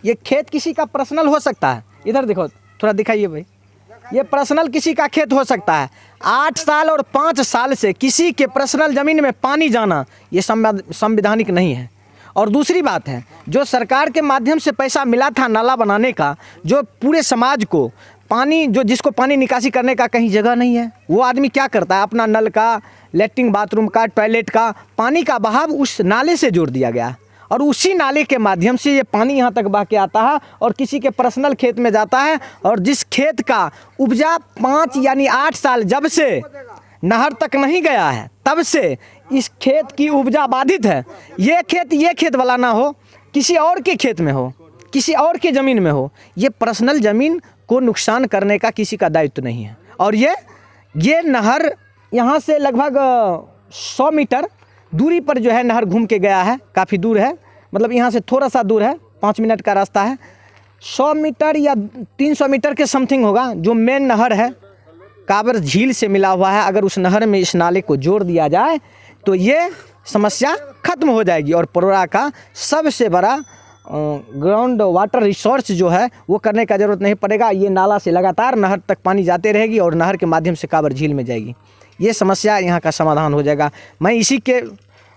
ये खेत किसी का पर्सनल हो सकता है, इधर देखो थोड़ा दिखाइए भाई, ये पर्सनल किसी का खेत हो सकता है। 8 साल और 5 साल से किसी के पर्सनल ज़मीन में पानी जाना ये संवैधानिक नहीं है। और दूसरी बात है, जो सरकार के माध्यम से पैसा मिला था नाला बनाने का, जो पूरे समाज को पानी, जो जिसको पानी निकासी करने का कहीं जगह नहीं है, वो आदमी क्या करता है, अपना नल का, लेट्रिन बाथरूम का, टॉयलेट का पानी का बहाव उस नाले से जोड़ दिया गया और उसी नाले के माध्यम से ये पानी यहाँ तक बह के आता है और किसी के पर्सनल खेत में जाता है। और जिस खेत का उपजा 5 यानी 8 साल जब से नहर तक नहीं गया है, तब से इस खेत की उपजा बाधित है। ये खेत वाला ना हो, किसी और के खेत में हो, किसी और के ज़मीन में हो, ये पर्सनल ज़मीन को नुकसान करने का किसी का दायित्व नहीं है। और ये नहर यहाँ से लगभग 100 मीटर दूरी पर जो है नहर घूम के गया है, काफ़ी दूर है, मतलब यहाँ से थोड़ा सा दूर है, 5 मिनट का रास्ता है। 100 मीटर या 300 मीटर के समथिंग होगा जो मेन नहर है, काबर झील से मिला हुआ है। अगर उस नहर में इस नाले को जोड़ दिया जाए तो ये समस्या खत्म हो जाएगी और परोरा का सबसे बड़ा ग्राउंड वाटर रिसोर्स जो है वो करने का ज़रूरत नहीं पड़ेगा। ये नाला से लगातार नहर तक पानी जाते रहेगी और नहर के माध्यम से काबर झील में जाएगी। ये समस्या यहाँ का समाधान हो जाएगा। मैं इसी के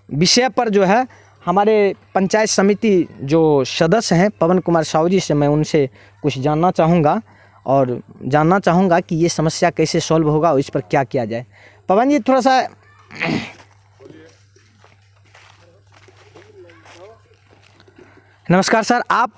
विषय पर जो है हमारे पंचायत समिति जो सदस्य हैं पवन कुमार साहू जी से मैं उनसे कुछ जानना चाहूँगा और जानना चाहूँगा कि ये समस्या कैसे सॉल्व होगा और इस पर क्या किया जाए। पवन जी थोड़ा सा नमस्कार सर, आप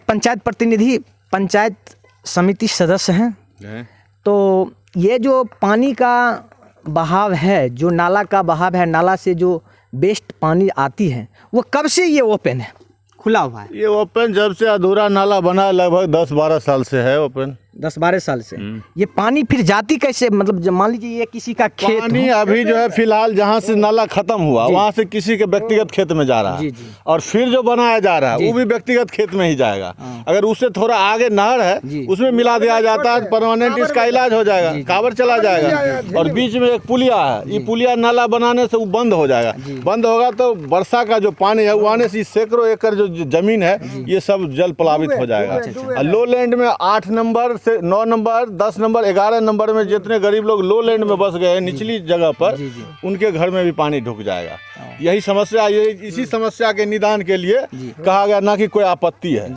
पंचायत प्रतिनिधि, पंचायत समिति सदस्य हैं। तो ये जो पानी का बहाव है, जो नाला का बहाव है, नाला से जो वेस्ट पानी आती है, वो कब से ये ओपन है, खुला हुआ है? ये ओपन जब से अधूरा नाला बना, लगभग 10-12 साल से है ओपन। 10-12 साल से। ये पानी फिर जाती कैसे, मतलब मान लीजिए ये किसी का खेत पानी अभी जो है फिलहाल जहाँ से नाला खत्म हुआ वहाँ से किसी के व्यक्तिगत खेत में जा रहा है और फिर जो बनाया जा रहा है वो भी व्यक्तिगत खेत में ही जाएगा। अगर उससे थोड़ा आगे नहर है उसमें मिला दिया जाता है, परमानेंट इसका इलाज हो जाएगा, काबर चला जाएगा। और बीच में एक पुलिया है, ये पुलिया नाला बनाने से वो बंद हो जाएगा। बंद होगा तो वर्षा का जो पानी है वो आने से सैकड़ों एकड़ जो जमीन है ये सब जल प्लावित हो जाएगा। लो लैंड में 8 नंबर से 9 नंबर 10 नंबर 11 नंबर में जितने गरीब लोग लो लैंड में बस गए हैं निचली जगह पर, उनके घर में भी पानी ढुक जाएगा। यही समस्या, ये इसी समस्या के निदान के लिए कहा गया, ना कि कोई आपत्ति है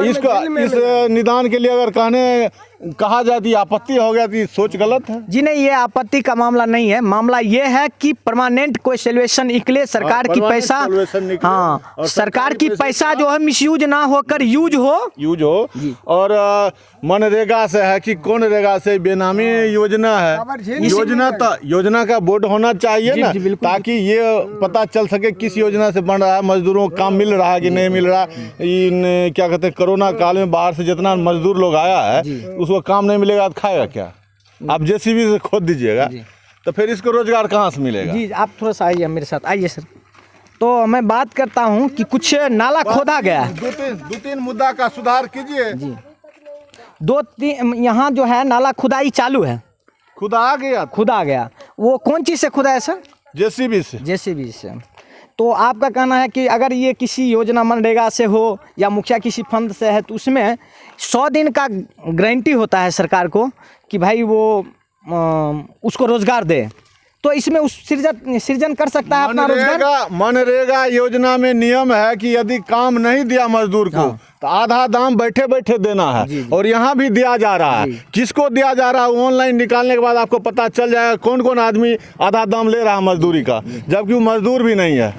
इसको, इस निदान के लिए अगर कहा जाती आपत्ति हो गया तो सोच गलत है। जी नहीं, ये आपत्ति का मामला नहीं है। मामला ये है कि परमानेंट कोई सोल्यूशन निकले, सरकार की पैसा, हाँ, और सरकार की पैसा जो है मिसयूज ना होकर यूज हो। और मनरेगा से है कि कौन रेगा से बेनामी योजना है, योजना का बोर्ड होना चाहिए ना, ताकि ये पता चल सके किस योजना से बन रहा है, मजदूरों को काम मिल रहा है कि नहीं मिल रहा। क्या कहते हैं, कोरोना काल में बाहर से जितना मजदूर लोग आया है उसको काम नहीं मिलेगा तो खाएगा क्या? आप जेसीबी से खोद दीजिएगा तो फिर इसको रोजगार कहाँ से मिलेगा? जी आप थोड़ा सा आइए मेरे साथ, आइए सर। तो मैं बात करता हूँ कि कुछ नाला खोदा गया है, 2-3 मुद्दा का सुधार कीजिए जी। 2-3 यहाँ जो है नाला खुदाई चालू है, खुदा गया। वो कौन चीज़ से खुदा है सर? जेसीबी से। तो आपका कहना है कि अगर ये किसी योजना मनरेगा से हो या मुखिया किसी फंड से है तो उसमें 100 दिन का गारंटी होता है सरकार को कि भाई वो उसको रोजगार दे, तो इसमें उस सृजन कर सकता है अपना रोजगार। मनरेगा योजना में नियम है कि यदि काम नहीं दिया मजदूर को तो आधा दाम बैठे बैठे देना है। और यहाँ भी दिया जा रहा है। किसको दिया जा रहा है ऑनलाइन निकालने के बाद आपको पता चल जाएगा कौन कौन आदमी आधा दाम ले रहा है मजदूरी का, जबकि वो मजदूर भी नहीं है।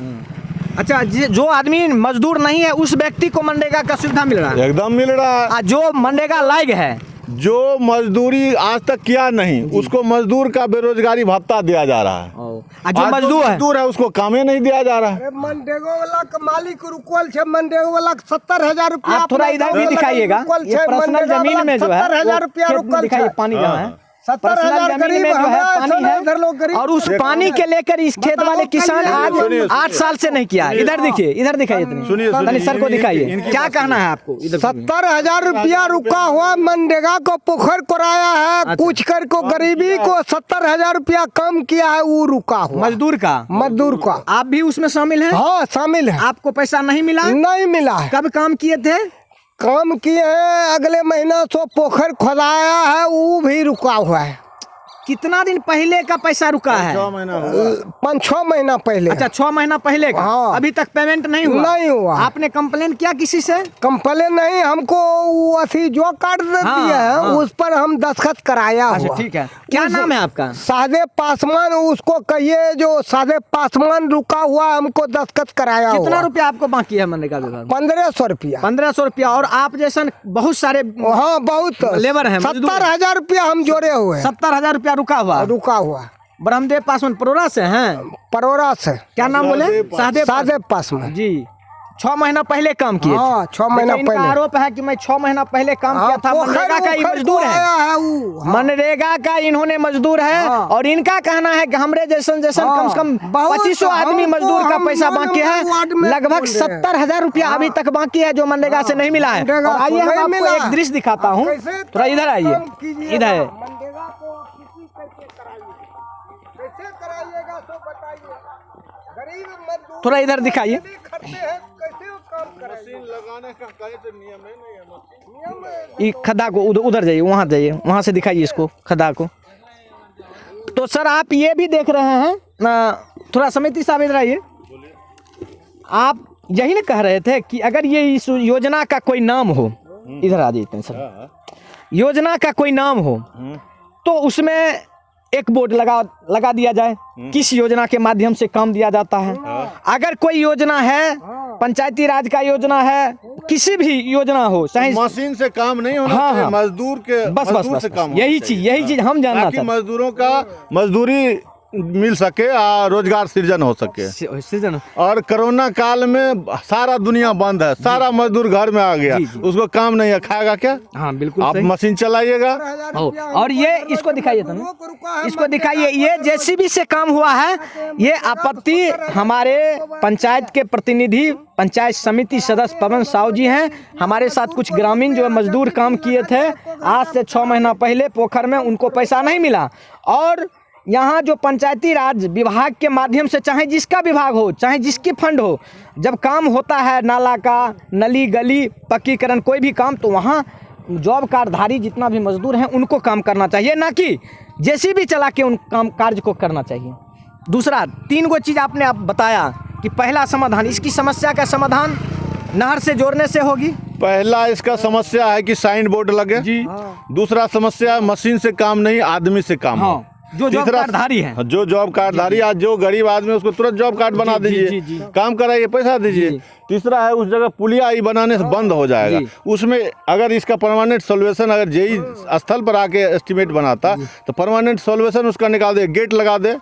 अच्छा, जो आदमी मजदूर नहीं है उस व्यक्ति को मनरेगा का सुविधा मिल रहा है? एकदम मिल रहा है। जो मनरेगा लायक है, जो मजदूरी आज तक किया नहीं उसको मजदूर का बेरोजगारी भत्ता दिया जा रहा है। जो मजदूर है उसको कामे नहीं दिया जा रहा है। मनरेगा वाला का मालिक रुकल है, मनरेगा वाला 70,000 रुपया। आप थोड़ा इधर भी दिखाइएगा, ये पर्सनल जमीन में जो है 70,000 रुपया रुकल है। पानी जहाँ है 70,000 जमीन में जो है पानी है, और उस पानी के लेकर इस खेत वाले किसान आज 8 साल से नहीं किया। इधर देखिए, इधर दिखाइए, सुनिए सर को दिखाइए, क्या कहना है आपको? 70,000 रुपया रुका हुआ मनरेगा को पोखर कराया है, कुछ कर को गरीबी को 70,000 रुपया कम किया है, वो रुका हुआ मजदूर का। आप भी उसमें शामिल हैं? हाँ शामिल है। आपको पैसा नहीं मिला? नहीं मिला है। कब काम किए थे? काम किए हैं, अगले महीना तो पोखर खोदाया है, वो भी रुका हुआ है। कितना दिन पहले का पैसा रुका है? 6 महीना हुआ। 5-6 महीना पहले। अच्छा 6 महीना पहले का? हाँ। अभी तक पेमेंट नहीं हुआ? नहीं हुआ। आपने कंप्लेन किया किसी से? कंप्लेन नहीं, हमको वो असी जो कार्ड दिया है हाँ। उस पर हम दस्तखत कराया अच्छा हुआ। ठीक है, क्या नाम है आपका? सादे पासवान, उसको कहिए जो सादे पासवान रुका हुआ, हमको दस्तखत कराया हुआ। कितना रुपया आपको बाकी है मनरेगा विभाग? 1500 रुपया। 1500 रुपया। और आप जैसा बहुत सारे हाँ बहुत लेबर हैं, मजदूर हैं। 70,000 रुपया हम जोड़े हुए हैं। 70,000 रुपया रुका हुआ? रुका हुआ। ब्रह्मदेव पासवान परोरा से हैं? परोरा से। क्या नाम बोले? सादे पासवान जी। 6 महीना पहले काम किए थे? हाँ 6 महीना लेकिन इनका पहले। आरोप है कि मैं 6 महीना पहले काम किया था। मनरेगा का ही मजदूर है, मनरेगा का इन्होंने मजदूर है। हाँ। और इनका कहना है कि हमरे जैसन कम से कम बहुत 2500 आदमी हमको मजदूर का हम पैसा वार्ड बाकी है। में लगभग बोल रहे हैं। 70,000 रुपया अभी तक बाकी है जो मनरेगा से नहीं मिला है। मनरेगा और आइए से हम नहीं आपको मिला। एक दृश्य दिखाता हूँ, कैसे थोड़ा इधर आइए, काम कीजिएगा? इधर है। मनरेगा को किसी कैसे कराइए? कैसे कराइएगा तो बताइए। गरीब मजदूर थोड़ा इधर दिखाइए। खड़ते हैं, कैसे वो काम करेंगे? मशीन लगाने का कहीं तो नियम है नहीं है मशीन। नियम है। ये खड्डा को उधर जाइए, वहाँ जाइए, वहाँ से दिखाइए इसको खड्डा को। तो सर आप ये भी देख रहे हैं थोड़ा समिति साहब इधर आइए। आप यही ना कह रहे थे कि अगर ये इस योजना का कोई नाम हो, इधर आ जाते हैं सर, योजना का कोई नाम हो तो उसमें एक बोर्ड लगा दिया जाए किस योजना के माध्यम से काम दिया जाता है। अगर कोई योजना है, पंचायती राज का योजना है, किसी भी योजना हो, चाहे मशीन से काम नहीं होना हाँ, चाहिए, हाँ। मजदूर के बस मजदूर से काम यही होना चाहिए। चीज हम जानना ताकि चाहते मजदूरों का मजदूरी मिल सके और रोजगार सृजन हो सके। हैं। सीजन और कोरोना काल में सारा दुनिया बंद है, सारा मजदूर घर में आ गया, जी, जी। उसको काम नहीं है, खाएगा क्या? हाँ बिल्कुल आप सही। मशीन चलाइएगा। और ये इसको दिखाइए तो ना, इसको दिखाइए। ये जेसीबी से काम हुआ है। ये आपत्ति हमारे पंचायत के प्रतिनिधि, पंचायत समिति सदस्य पवन साहू जी हैं। हमारे साथ कुछ ग्रामीण जो मजदूर काम किए थे आज से 6 महीना पहले पोखर में, उनको पैसा नहीं मिला। और यहाँ जो पंचायती राज विभाग के माध्यम से, चाहे जिसका विभाग हो, चाहे जिसकी फंड हो, जब काम होता है नाला का, नली गली पक्कीकरण, कोई भी काम, तो वहाँ जॉब कार्डधारी जितना भी मजदूर हैं उनको काम करना चाहिए, ना कि जेसीबी चला के उन काम कार्य को करना चाहिए। दूसरा 3 गो चीज़ आपने आप बताया कि पहला समाधान, इसकी समस्या का समाधान नहर से जोड़ने से होगी। पहला इसका समस्या है कि साइन बोर्ड लगे जी। दूसरा समस्या मशीन से काम नहीं, आदमी से काम हो। हाँ, जो जॉब कार्डधारी है, जो जॉब कार्डधारी, आज जो गरीब आदमी है, उसको तुरंत जॉब कार्ड बना जी, जी, दीजिए, जी। काम कराइए, पैसा दीजिए। जी। तीसरा है उस जगह पुलिया ही बनाने से बंद हो जाएगा। जी। उसमें अगर इसका परमानेंट सॉल्यूशन, अगर जेई स्थल पर आके एस्टिमेट बनाता तो परमानेंट सॉल्यूशन उसका निकाल दे, गेट लगा दे,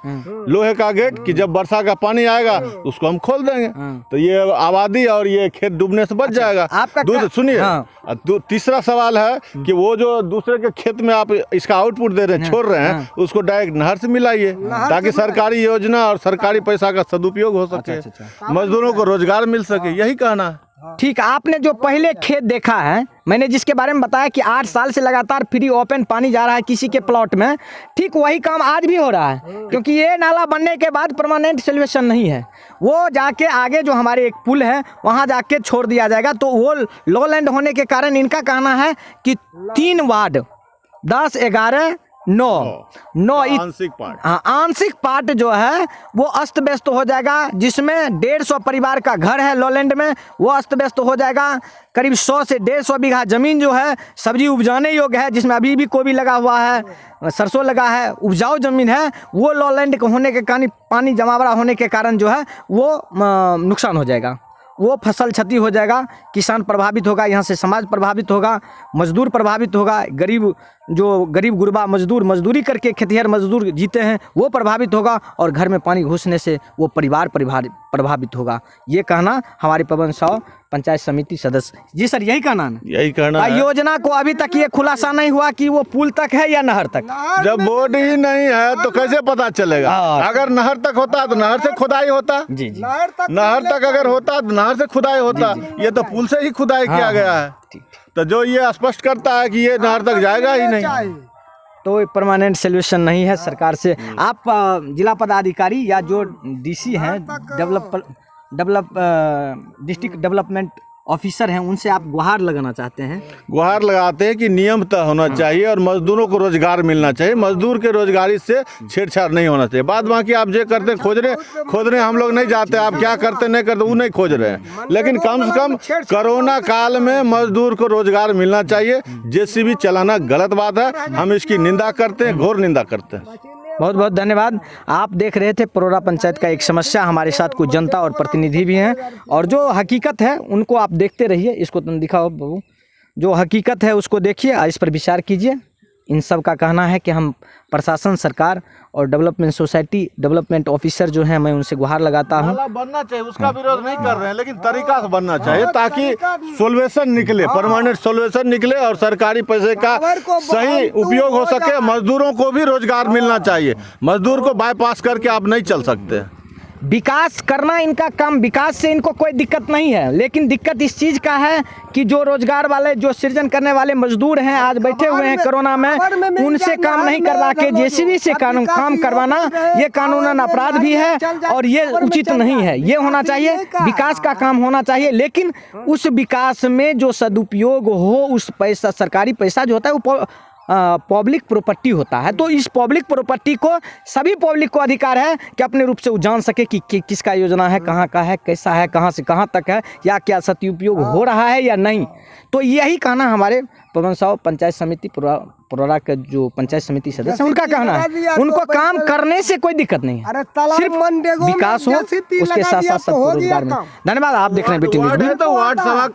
लोहे का गेट, कि जब वर्षा का पानी आएगा उसको हम खोल देंगे, तो ये आबादी और ये खेत डूबने से बच जाएगा। आपका सुनिए, हाँ। तीसरा सवाल है कि वो जो दूसरे के खेत में आप इसका आउटपुट दे रहे हैं, छोड़ रहे हैं, उसको डायरेक्ट नहर से मिलाइए, ताकि सरकारी योजना और सरकारी पैसा का सदुपयोग हो सके, मजदूरों को रोजगार मिल सके। यही कहना है। ठीक। आपने जो पहले खेत देखा है, मैंने जिसके बारे में बताया कि 8 साल से लगातार फ्री ओपन पानी जा रहा है किसी के प्लॉट में, ठीक वही काम आज भी हो रहा है। क्योंकि ये नाला बनने के बाद परमानेंट सोल्यूशन नहीं है, वो जाके आगे जो हमारे एक पुल है वहाँ जाके छोड़ दिया जाएगा। तो वो लो लैंड होने के कारण इनका कहना है कि 3 वार्ड 10, 11, 9 आंशिक पार्ट, हाँ, आंशिक पार्ट जो है वो अस्त व्यस्त हो जाएगा, जिसमें 150 परिवार का घर है लोलैंड में, वो अस्त व्यस्त हो जाएगा। करीब 100 से 150 बीघा जमीन जो है सब्जी उपजाने योग्य है, जिसमें अभी भी गोभी लगा हुआ है, सरसों लगा है, उपजाऊ जमीन है, वो लोलैंड होने के कारण, पानी जमावड़ा होने के कारण जो है वो नुकसान हो जाएगा, वो फसल क्षति हो जाएगा, किसान प्रभावित होगा, यहाँ से समाज प्रभावित होगा, मजदूर प्रभावित होगा, गरीब गुरबा मजदूर, मजदूरी करके खेतिहर मजदूर जीते हैं, वो प्रभावित होगा, और घर में पानी घुसने से वो परिवार प्रभावित होगा। ये कहना हमारे पवन साहू पंचायत समिति सदस्य जी। सर यही कहना है, यही कहना है। योजना को अभी तक ये खुलासा नहीं हुआ कि वो पुल तक है या नहर तक। जब बोर्ड ही नहीं है तो कैसे पता चलेगा? अगर नहर तक होता तो नहर से खुदाई होता, जी जी, नहर तक अगर होता तो नहर से खुदाई होता, ये तो पुल से ही खुदाई किया गया है। तो जो ये स्पष्ट करता है कि ये नहर तक जाएगा ही नहीं, तो परमानेंट सोल्यूशन नहीं है सरकार से। आप जिला पदाधिकारी या जो डीसी हैं, डिस्ट्रिक्ट डेवलपमेंट ऑफिसर हैं उनसे आप गुहार लगाना चाहते हैं? गुहार लगाते हैं कि नियम तय होना चाहिए और मजदूरों को रोजगार मिलना चाहिए। मजदूर के रोजगारी से छेड़छाड़ नहीं होना चाहिए। बाद बाकी आप जो करते हैं खोदने हम लोग नहीं जाते, आप क्या करते नहीं करते वो नहीं खोज रहे हैं, लेकिन कम से कम कोरोना काल में मजदूर को रोजगार मिलना चाहिए। जेसीबी चलाना गलत बात है, हम इसकी निंदा करते हैं, घोर निंदा करते हैं। बहुत बहुत धन्यवाद। आप देख रहे थे परोरा पंचायत का एक समस्या, हमारे साथ कुछ जनता और प्रतिनिधि भी हैं और जो हकीकत है उनको आप देखते रहिए। इसको तुम दिखाओ बाबू, जो हकीकत है उसको देखिए, इस पर विचार कीजिए। इन सब का कहना है कि हम प्रशासन, सरकार और डेवलपमेंट सोसाइटी, डेवलपमेंट ऑफिसर जो हैं, मैं उनसे गुहार लगाता हूँ। बनना चाहिए, उसका विरोध नहीं कर रहे हैं, लेकिन तरीका से बनना चाहिए ताकि सोल्यूशन निकले, परमानेंट सोल्यूशन निकले और सरकारी पैसे का सही उपयोग हो सके। मजदूरों को भी रोजगार मिलना चाहिए, मजदूर को बाईपास करके आप नहीं चल सकते। विकास करना इनका काम, विकास से इनको कोई दिक्कत नहीं है, लेकिन दिक्कत इस चीज़ का है कि जो रोजगार वाले, जो सृजन करने वाले मजदूर हैं, आज बैठे हुए हैं कोरोना में, उनसे काम नहीं करवा के जेसीबी से काम करवाना ये कानूनन अपराध भी है और ये उचित नहीं है। ये होना चाहिए, विकास का काम होना चाहिए, लेकिन उस विकास में जो सदुपयोग हो, उस पैसा, सरकारी पैसा जो होता है वो पब्लिक प्रॉपर्टी होता है। तो इस पब्लिक प्रॉपर्टी को सभी पब्लिक को अधिकार है कि अपने रूप से वो जान सके कि किसका योजना है, कहाँ का है, कैसा है, कहाँ से कहाँ तक है, या क्या सदुपयोग हो रहा है या नहीं। तो यही कहना हमारे पवन साहु पंचायत समिति परोरा के जो पंचायत समिति सदस्य, उनका कहना है उनको काम करने से कोई दिक्कत नहीं है, सिर्फ विकास हो, उसके साथ साथ सबको रोजगार मिले। धन्यवाद। आप देख रहे हैं BT न्यूज़।